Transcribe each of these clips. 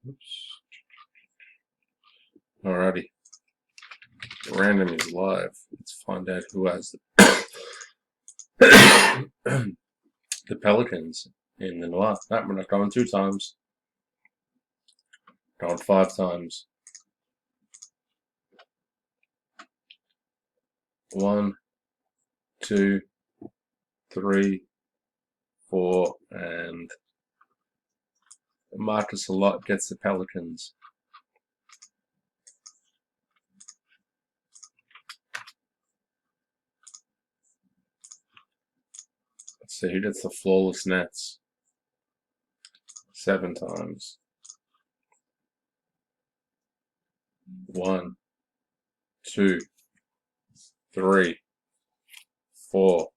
Oops. Alrighty. Random is live. Let's find out who has the, the pelicans in the noir. No, we're not going 2 times. Going 5 times. 1, 2, 3, 4, and Marcus a lot gets the pelicans. Let's see who gets the flawless nets. 7 times. 1, 2, 3, 4,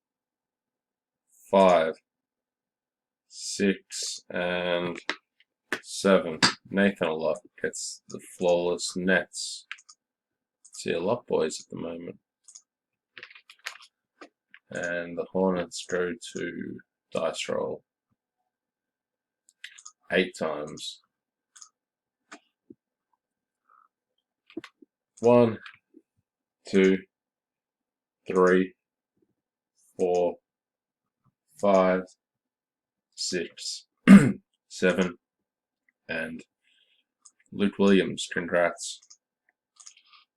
5, 6, and 7. Nathan a lot gets the flawless nets. See a lot, boys, at the moment. And the Hornets go to dice roll 8 times. 1, 2, 3, 4, 5, 6, 7, and Luke Williams, congrats.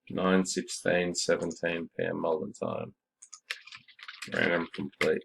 9, 16, 17 PM Melbourne time. Random complete.